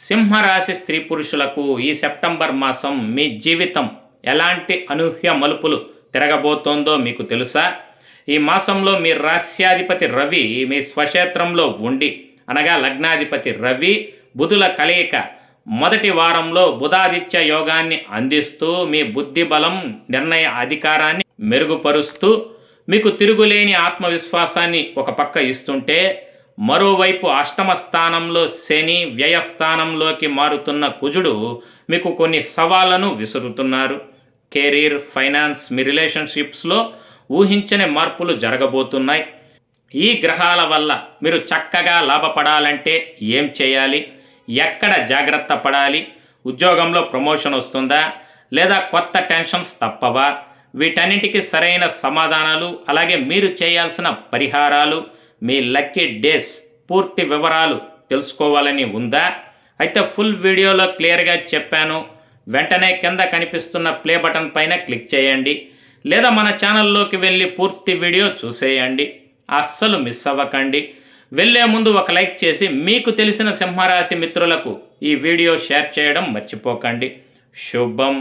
సింహరాశి స్త్రీ పురుషులకు ఈ సెప్టెంబర్ మాసం మీ జీవితం ఎలాంటి అనూహ్య మలుపులు తిరగబోతోందో మీకు తెలుసా? ఈ మాసంలో మీ రాశ్యాధిపతి రవి మీ స్వక్షేత్రంలో ఉండి, అనగా లగ్నాధిపతి రవి బుధుల కలయిక మొదటి వారంలో బుధాదిత్య యోగాన్ని అందిస్తూ మీ బుద్ధి బలం, నిర్ణయ అధికారాన్ని మెరుగుపరుస్తూ మీకు తిరుగులేని ఆత్మవిశ్వాసాన్ని ఒక పక్క ఇస్తుంటే, మరోవైపు అష్టమ స్థానంలో శని వ్యయస్థానంలోకి మారుతున్న కుజుడు మీకు కొన్ని సవాళ్లను విసురుతున్నారు. కెరీర్, ఫైనాన్స్, మీ రిలేషన్షిప్స్లో ఊహించని మార్పులు జరగబోతున్నాయి. ఈ గ్రహాల వల్ల మీరు చక్కగా లాభపడాలంటే ఏం చేయాలి? ఎక్కడ జాగ్రత్త పడాలి? ఉద్యోగంలో ప్రమోషన్ వస్తుందా, లేదా కొత్త టెన్షన్స్ తప్పవా? వీటన్నిటికీ సరైన సమాధానాలు, అలాగే మీరు చేయాల్సిన పరిహారాలు, మీ లక్కీ డేస్ పూర్తి వివరాలు తెలుసుకోవాలని ఉందా? అయితే ఫుల్ వీడియోలో క్లియర్గా చెప్పాను. వెంటనే కింద కనిపిస్తున్న ప్లే బటన్ పైన క్లిక్ చేయండి, లేదా మన ఛానల్లోకి వెళ్ళి పూర్తి వీడియో చూసేయండి. అస్సలు మిస్ అవ్వకండి. వెళ్ళే ముందు ఒక లైక్ చేసి మీకు తెలిసిన సింహరాశి మిత్రులకు ఈ వీడియో షేర్ చేయడం మర్చిపోకండి. శుభం.